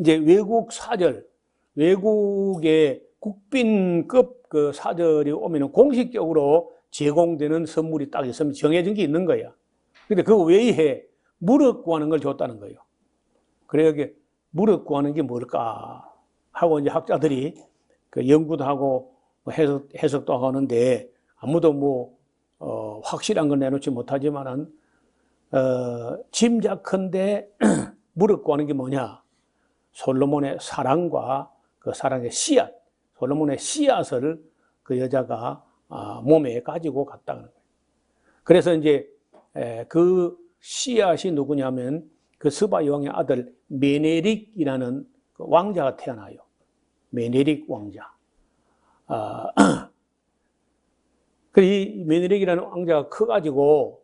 이제 외국 사절, 외국의 국빈급 그 사절이 오면은 공식적으로 제공되는 선물이 딱 있으면 정해진 게 있는 거야. 근데 그 외에 무릇 구하는 걸 줬다는 거예요. 그래, 여기 무릇 구하는 게 뭘까 하고 이제 학자들이 그 연구도 하고 해석도 하는데 아무도 뭐 확실한 건 내놓지 못하지만은 짐작컨대 무릇 구하는 게 뭐냐? 솔로몬의 사랑과 그 사랑의 씨앗, 솔로몬의 씨앗을 그 여자가 몸에 가지고 갔다는 거예요. 그래서 이제 그 씨앗이 누구냐면 그 스바 여왕의 아들 메네릭이라는 그 왕자가 태어나요. 메네릭 왕자. 이 메네릭이라는 왕자가 커가지고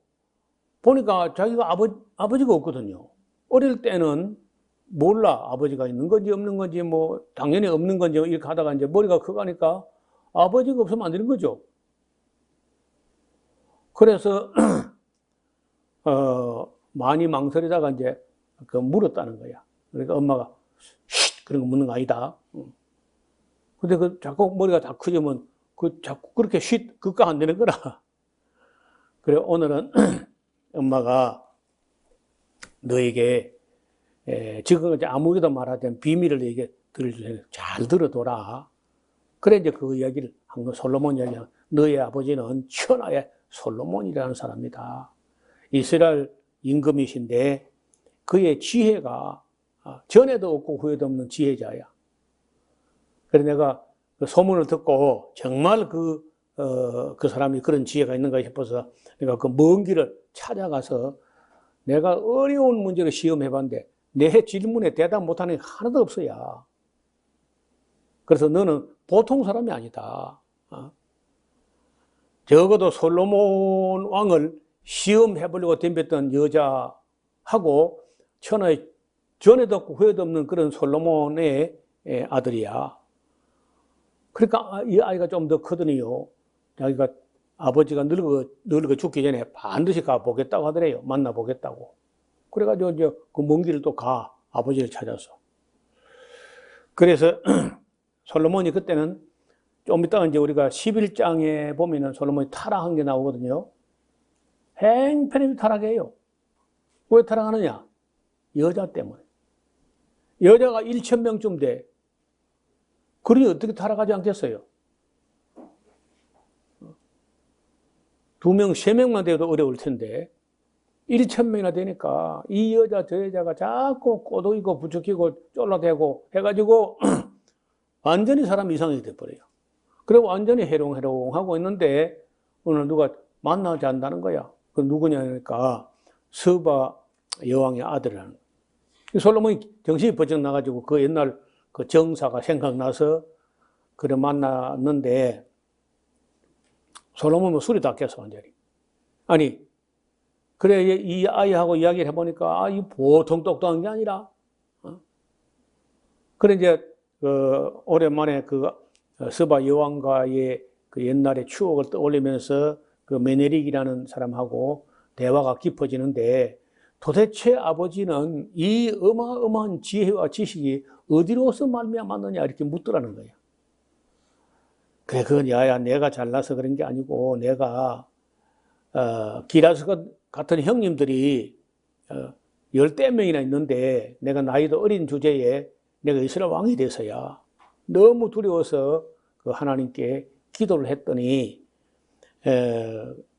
보니까 자기가 아버지가 없거든요. 어릴 때는 몰라. 아버지가 있는 건지 없는 건지 뭐 당연히 없는 건지 이렇게 하다가 이제 머리가 커가니까 아버지가 없으면 안 되는 거죠. 그래서 많이 망설이다가 이제 그 물었다는 거야. 그러니까 엄마가 쉿 그런 거 묻는 거 아니다. 근데 그 자꾸 머리가 다 커지면 그 자꾸 그렇게 쉿 그까 안 되는 거라. 그래 오늘은 엄마가 너에게 지금까지 아무에게도 말하던 비밀을 너에게 들려주세요. 잘 들어둬라. 그래 이제 그 이야기를 한 거 솔로몬 이야기야. 너의 아버지는 천하의 솔로몬이라는 사람이다. 이스라엘 임금이신데 그의 지혜가 전에도 없고 후에도 없는 지혜자야. 그래서 내가 그 소문을 듣고 정말 그 사람이 그런 지혜가 있는가 싶어서 내가 그 먼 길을 찾아가서 내가 어려운 문제를 시험해봤는데 내 질문에 대답 못하는 게 하나도 없어야. 그래서 너는 보통 사람이 아니다. 적어도 솔로몬 왕을 시험해보려고 덤볐던 여자하고 천하의 전에도 없고 후에도 없는 그런 솔로몬의 아들이야. 그러니까 이 아이가 좀 더 크더니요. 자기가 아버지가 늙어 죽기 전에 반드시 가보겠다고 하더래요. 만나보겠다고. 그래가지고 이제 그 먼 길을 또 가. 아버지를 찾아서. 그래서 솔로몬이 그때는 좀 이따가 이제 우리가 11장에 보면은 솔로몬이 타락한 게 나오거든요. 행편히 타락해요. 왜 타락하느냐? 여자 때문에. 여자가 1,000명쯤 돼. 그러니 어떻게 타락하지 않겠어요? 2명, 3명만 돼도 어려울 텐데 1,000명이나 되니까 이 여자 저 여자가 자꾸 꼬드기고 부추기고 쫄라대고 해가지고 완전히 사람 이상이 돼버려요. 그리고 완전히 해롱해롱하고 있는데 오늘 누가 만나지 않는다는 거야. 그 누구냐니까 스바 여왕의 아들이라는 거야. 솔로몬이 정신이 번쩍 나가지고 그 옛날 그 정사가 생각나서 그래 만났는데 솔로몬은 술이 다 깼어 완전히. 아니 그래 이 아이하고 이야기를 해보니까 이 보통 똑똑한 게 아니라 그래 이제 오랜만에 그 스바 여왕과의 그 옛날의 추억을 떠올리면서 그 메네릭이라는 사람하고 대화가 깊어지는데 도대체 아버지는 이 어마어마한 지혜와 지식이 어디로서 말미암았느냐 이렇게 묻더라는 거야. 그래 그건 야야 내가 잘나서 그런 게 아니고 내가 기라스 같은 형님들이 10대명이나 있는데 내가 나이도 어린 주제에 내가 이스라엘 왕이 돼서야 너무 두려워서 그 하나님께 기도를 했더니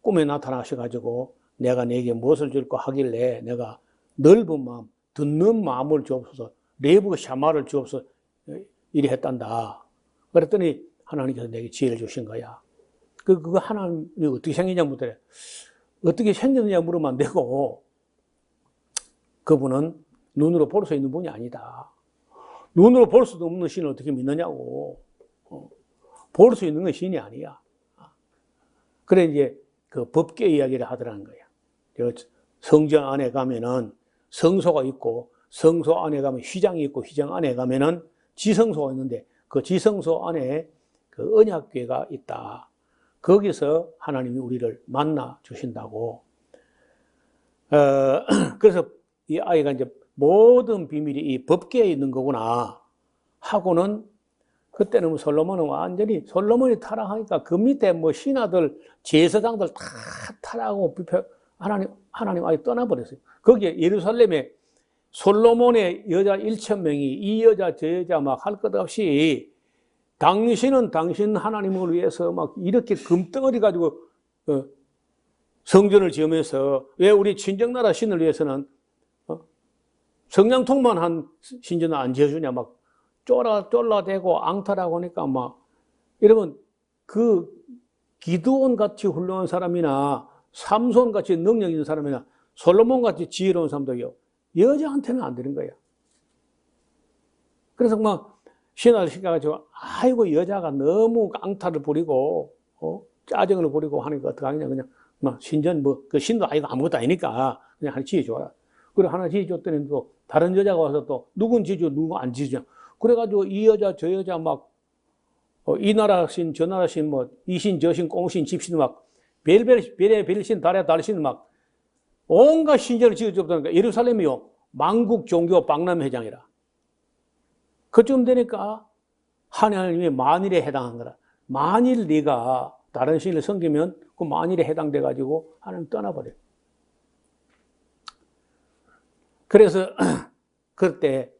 꿈에 나타나셔가지고 내가 네게 무엇을 줄까 하길래 내가 넓은 마음, 듣는 마음을 주옵소서, 레브 샤마를 주옵소서 이래 했단다. 그랬더니 하나님께서 내게 지혜를 주신 거야. 그거 하나님이 어떻게 생기냐 물더래. 어떻게 생겼느냐 물으면 안 되고, 그분은 눈으로 볼 수 있는 분이 아니다. 눈으로 볼 수도 없는 신을 어떻게 믿느냐고. 볼 수 있는 건 신이 아니야. 그래 이제 그 법계 이야기를 하더라는 거야. 성전 안에 가면은 성소가 있고, 성소 안에 가면 휘장이 있고, 휘장 안에 가면은 지성소가 있는데, 그 지성소 안에 그 언약궤가 있다. 거기서 하나님이 우리를 만나 주신다고. 그래서 이 아이가 이제 모든 비밀이 이 법계에 있는 거구나 하고는, 그때는 뭐 솔로몬은 완전히, 솔로몬이 타락하니까 그 밑에 뭐 신하들, 제사장들 다 타락하고 하나님 아예 떠나버렸어요. 거기에 예루살렘에 솔로몬의 여자 1,000명이 이 여자 저 여자 막 할 것 없이, 당신은 당신 하나님을 위해서 막 이렇게 금덩어리 가지고 성전을 지으면서, 왜 우리 친정나라 신을 위해서는 성냥통만 한 신전을 안 지어주냐, 막 쫄라대고 앙탈하고 하니까 막, 여러분, 그 기드온 같이 훌륭한 사람이나 삼손 같이 능력 있는 사람이나 솔로몬 같이 지혜로운 사람도요, 여자한테는 안 되는 거야. 그래서 막 신하를 시켜가지고, 아이고 여자가 너무 앙탈을 부리고 짜증을 부리고 하니까 어떻게 하냐, 그냥 막 신전 뭐 그 신도 아이고 아무것도 아니니까 그냥 하나 지어줘라. 그래 하나 지어줬더니 또 다른 여자가 와서 또 누군 지어줘 누구 안 지어줘. 그래가지고 이 여자 저 여자 막 이 나라 신 저 나라 신 뭐 이 신 저 신 꽁신 집신 막 별의 별신 달의 달신 막 온갖 신전을 지어줬다니까. 예루살렘이요 만국 종교 박람 회장이라. 그쯤 되니까 하나님이 만일에 해당한 거라. 만일 네가 다른 신을 섬기면 그 만일에 해당돼 가지고 하나님 떠나버려. 그래서 그때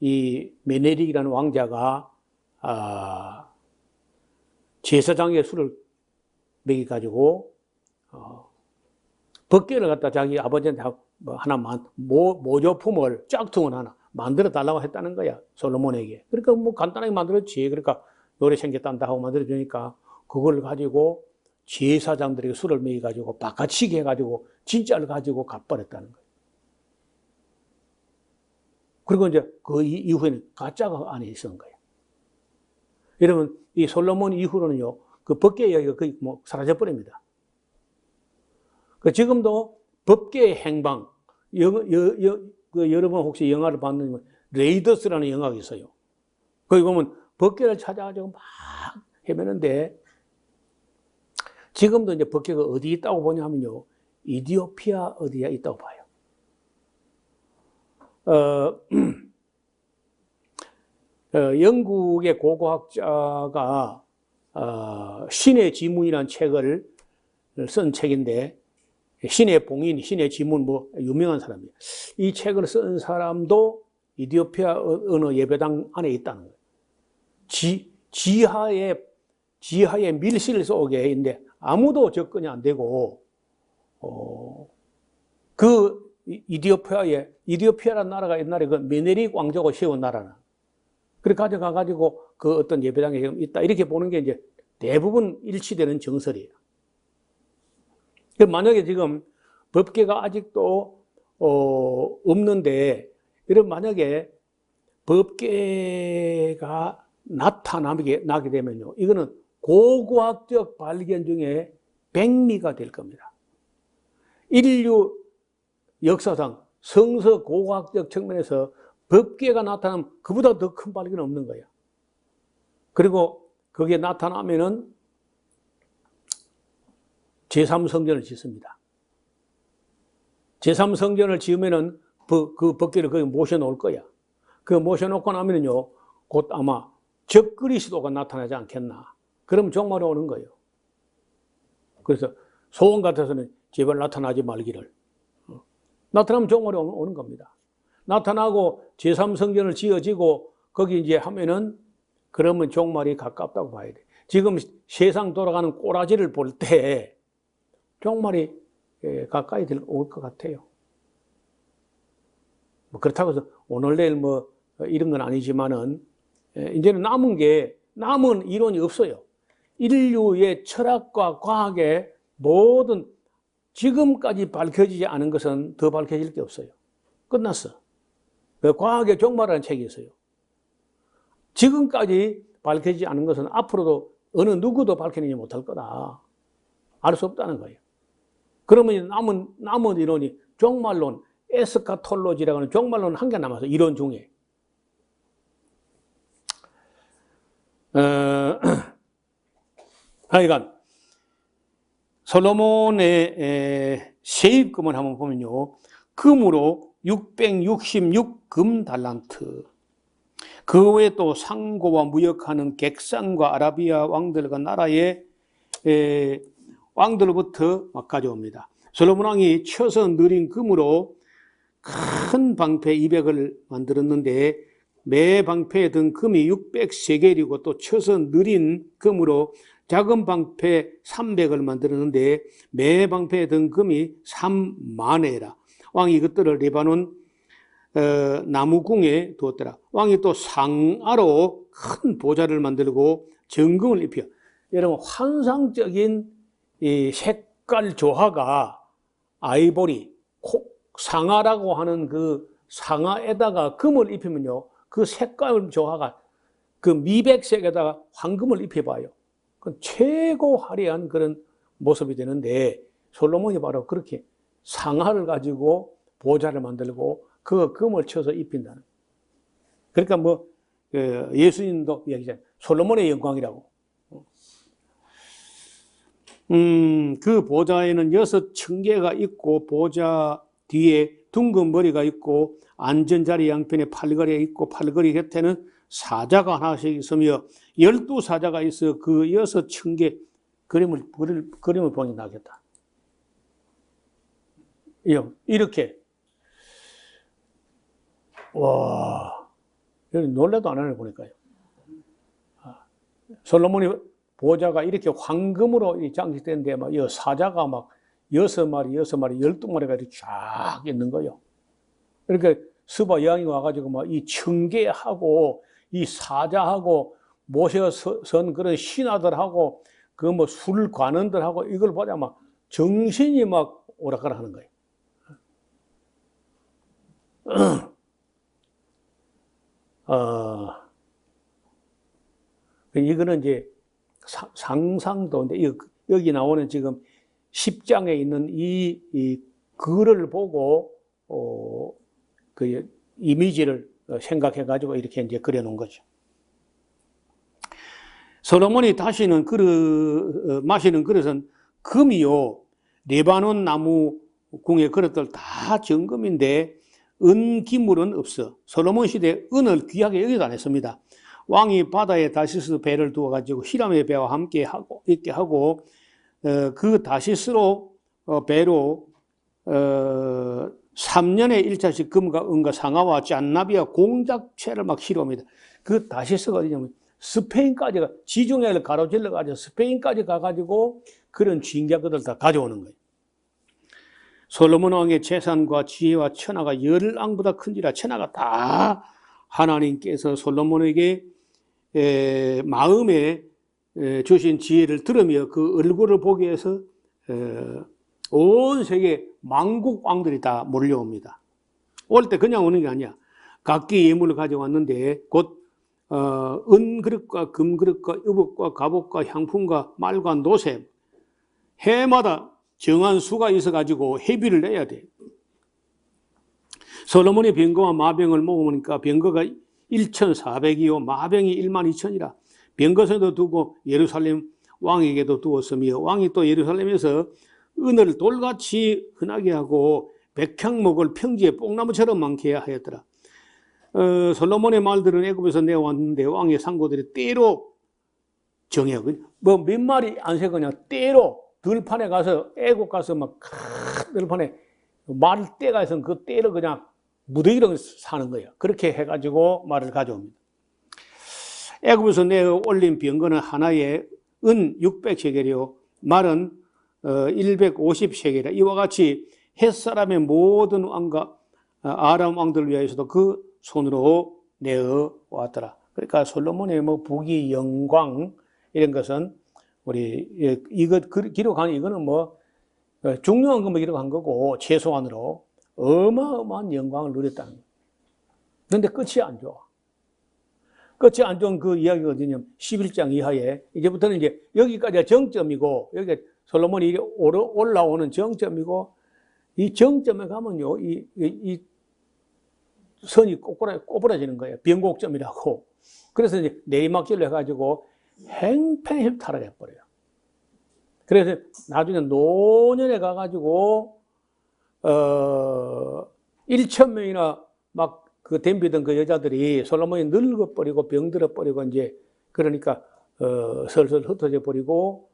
이 메네릭이라는 왕자가 제사장의 술을 먹여 가지고 법궤를 갖다 자기 아버지한테 하나만 모조품을 짝퉁을 하나 만들어 달라고 했다는 거야, 솔로몬에게. 그러니까 뭐 간단하게 만들었지. 그러니까 노래 생겼단다 하고 만들어 주니까 그걸 가지고 제사장들에게 술을 먹여 가지고 바가치게 해 가지고 진짜를 가지고 갚아버렸다는 거야. 그리고 이제 그 이후에는 가짜가 안에 있었던 거예요. 여러분, 이 솔로몬 이후로는요, 그 법궤 이야기가 거의 뭐 사라져버립니다. 그 지금도 법궤의 행방, 여러분 혹시 영화를 봤는지, 레이더스라는 영화가 있어요. 거기 보면 법궤를 찾아가지고 막 헤매는데, 지금도 이제 법궤가 어디 있다고 보냐 하면요, 이디오피아 어디에 있다고 봐요. 영국의 고고학자가 신의 지문이라는 책을 쓴 책인데, 신의 봉인, 신의 지문 뭐 유명한 사람이에요. 이 책을 쓴 사람도 이디오피아 어느 예배당 안에 있다는 거예요. 지하에 밀실 속에 있는데 아무도 접근이 안 되고, 그 이디오피아라는 나라가 옛날에 그 메네릭 왕조가 세운 나라나. 그래 가져가가지고 그 어떤 예배당에 있다. 이렇게 보는 게 이제 대부분 일치되는 정설이에요. 만약에 지금 법궤가 아직도 없는데, 여러분 만약에 법궤가 나게 되면요, 이거는 고고학적 발견 중에 백미가 될 겁니다. 인류 역사상 성서 고고학적 측면에서 법궤가 나타나면 그보다 더 큰 발견은 없는 거예요. 그리고 그게 나타나면은 제3성전을 짓습니다. 제3성전을 지으면은 그 법궤를 거기 모셔놓을 거야. 그 모셔놓고 나면은요, 곧 아마 적그리스도가 나타나지 않겠나. 그러면 종말이 오는 거예요. 그래서 소원 같아서는 제발 나타나지 말기를. 나타나면 종말이 오는 겁니다. 나타나고 제3성전을 지어지고 거기 이제 하면은 그러면 종말이 가깝다고 봐야 돼. 지금 세상 돌아가는 꼬라지를 볼 때 종말이 가까이 올 것 같아요. 뭐 그렇다고 해서 오늘 내일 뭐 이런 건 아니지만은 이제는 남은 게 남은 이론이 없어요. 인류의 철학과 과학의 모든 지금까지 밝혀지지 않은 것은 더 밝혀질 게 없어요. 끝났어. 그 과학의 종말이라는 책이 있어요. 지금까지 밝혀지지 않은 것은 앞으로도 어느 누구도 밝혀내지 못할 거다. 알 수 없다는 거예요. 그러면 남은 이론이 종말론, 에스카톨로지라고 하는 종말론 한 개 남았어요. 이론 중에. 하여간 솔로몬의 세입금을 한번 보면요. 금으로 666금 달란트. 그 외에 또 상고와 무역하는 객상과 아라비아 왕들과 나라의 왕들로부터 막 가져옵니다. 솔로몬 왕이 쳐서 느린 금으로 큰 방패 200을 만들었는데 매 방패에 든 금이 600세겔이고 또 쳐서 느린 금으로 작은 방패 300을 만들었는데 매 방패에 든 금이 3만회라. 왕이 이것들을 레바논 나무궁에 두었더라. 왕이 또 상아로 큰 보좌를 만들고 정금을 입혀. 여러분 환상적인 이 색깔 조화가 아이보리, 상아라고 하는 그 상아에다가 금을 입히면요. 그 색깔 조화가 그 미백색에다가 황금을 입혀봐요. 그 최고 화려한 그런 모습이 되는데 솔로몬이 바로 그렇게 상아를 가지고 보좌를 만들고 그 금을 쳐서 입힌다는. 그러니까 뭐 예수님도 이야기잖아요. 솔로몬의 영광이라고. 그 보좌에는 6층계가 있고 보좌 뒤에 둥근 머리가 있고 안전자리 양편에 팔걸이가 있고 팔걸이 곁에는 사자가 하나씩 있으며 12사자가 있어 그 6층계 그림을 보니 나겠다. 이렇게. 와, 놀래도 안 하네 보니까요. 솔로몬이 보좌가 이렇게 황금으로 장식된데 막 이 사자가 막 6마리, 12마리가 이렇게 쫙 있는 거예요. 그러니까 스바 여왕이 와가지고 막 이 청계하고 이 사자하고 모셔선 그런 신하들하고 그 뭐 술관원들하고 이걸 보자 막 정신이 막 오락가락 하는 거예요. 이거는 이제 상상도인데 여기 나오는 지금 10장에 있는 이 글을 보고 그 이미지를 생각해 가지고 이렇게 이제 그려 놓은 거죠. 솔로몬이 다시는 마시는 그릇은 금이요. 레바논 나무 궁의 그릇들 다 정금인데 은 기물은 없어. 솔로몬 시대에 은을 귀하게 여기도 안 했습니다. 왕이 바다에 다시스 배를 두어 가지고 히람의 배와 함께 있게 하고 그 다시스로 배로 3년에 1차씩 금과 은과 상아와 짠나비와 공작체를 막 실어옵니다. 그 다시스가 어디냐면 스페인까지가 지중해를 가로질러 가지고 스페인까지 가가지고 그런 진격들을 다 가져오는 거예요. 솔로몬 왕의 재산과 지혜와 천하가 열왕보다 큰지라 천하가 다 하나님께서 솔로몬에게 마음에 주신 지혜를 들으며 그 얼굴을 보기 위해서 온 세계 만국 왕들이 다 몰려옵니다. 올 때 그냥 오는 게 아니야. 각기 예물을 가져왔는데 곧 은그릇과 금그릇과 의복과 갑옷과 향품과 말과 노새 해마다 정한 수가 있어가지고 회비를 내야 돼. 솔로몬의 병거와 마병을 모으니까 병거가 1,400이요 마병이 12,000이라 병거선도 두고 예루살렘 왕에게도 두었으며 왕이 또 예루살렘에서 은을 돌같이 흔하게 하고 백향목을 평지에 뽕나무처럼 많게 하였더라. 솔로몬의 말들은 애굽에서 내어왔는데 왕의 상고들이 때로 정해요. 뭐 몇 마리 안 세고 그냥 때로 들판에 가서 애굽 가서 막 큰 들판에 말 떼가 있으면 그 떼를 그냥 무더기로 사는 거예요. 그렇게 해가지고 말을 가져옵니다. 애굽에서 내어 올린 병거는 하나에 은 600세겔이요 말은 150세겔이라 이와 같이 햇사람의 모든 왕과 아람 왕들을 위하여서도 그 손으로 내어 왔더라. 그러니까 솔로몬의 뭐 부귀, 영광 이런 것은 우리 이거 기록한 이거는 뭐 중요한 것만 기록한 거고 최소한으로 어마어마한 영광을 누렸다는 거예요. 그런데 끝이 안 좋아. 끝이 안 좋은 그 이야기가 어디냐면 11장 이하에 이제부터는 이제 여기까지가 정점이고 여기가 솔로몬이 올라오는 정점이고 이 정점에 가면요 이 선이 꼬부라지는 거예요. 변곡점이라고. 그래서 이제 내리막길로 해가지고 행팽 타락해버려요. 그래서 나중에 노년에 가가지고 1,000명이나 막 그 덤비던 그 여자들이 솔로몬이 늙어버리고 병들어버리고 이제 그러니까 슬슬 흩어져 버리고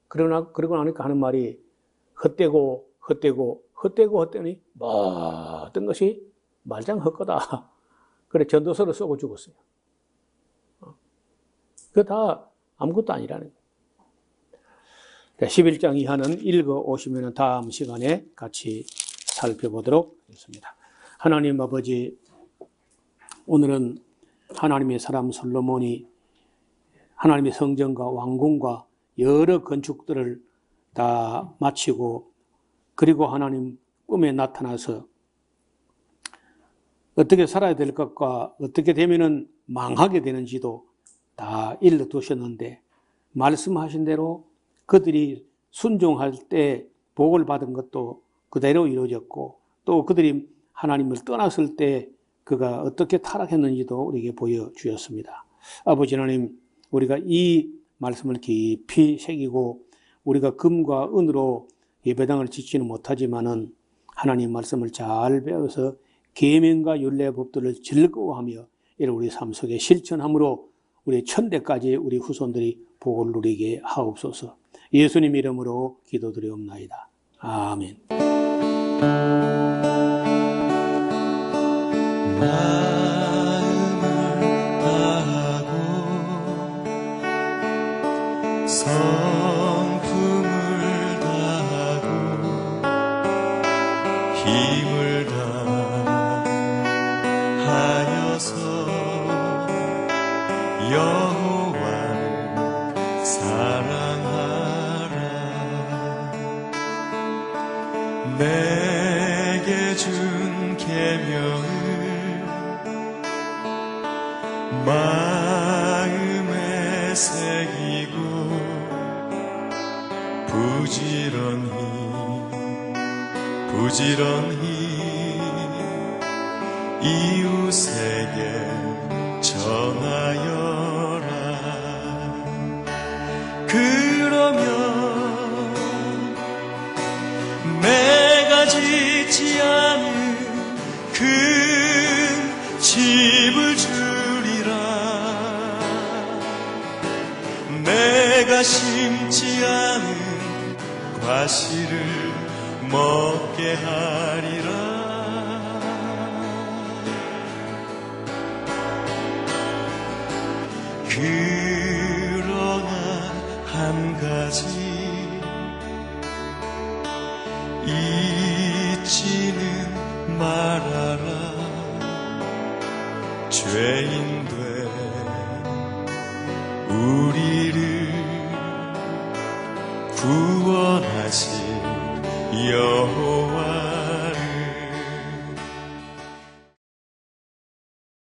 그러고 나니까 하는 말이 헛되니 뭐 어떤 것이 말짱 헛거다. 그래 전도서를 쓰고 죽었어요. 그거 다 아무것도 아니라는 거예요. 11장 이하는 읽어오시면 다음 시간에 같이 살펴보도록 하겠습니다. 하나님 아버지, 오늘은 하나님의 사람 솔로몬이 하나님의 성전과 왕궁과 여러 건축들을 다 마치고 그리고 하나님 꿈에 나타나서 어떻게 살아야 될 것과 어떻게 되면은 망하게 되는지도 다 일러두셨는데 말씀하신 대로 그들이 순종할 때 복을 받은 것도 그대로 이루어졌고 또 그들이 하나님을 떠났을 때 그가 어떻게 타락했는지도 우리에게 보여주셨습니다. 아버지 하나님, 우리가 이 말씀을 깊이 새기고 우리가 금과 은으로 예배당을 짓지는 못하지만은 하나님 말씀을 잘 배워서 계명과 율례 법들을 즐거워하며 이를 우리 삶 속에 실천함으로 우리 천대까지 우리 후손들이 복을 누리게 하옵소서. 예수님 이름으로 기도드리옵나이다. 아멘. 마음을 다하고 성품을 다하고 힘을 다하여서 여호와를 사랑하라. 내게 준 계명을 마음에 새기고 부지런히 이웃에게 전하여라. 그러면 내가 짓지 않은 큰 집을 주리라. 내가 심지 않은 과실을 먹게 하리라. 그러나 한 가지 잊지는 말아라. 죄인 돼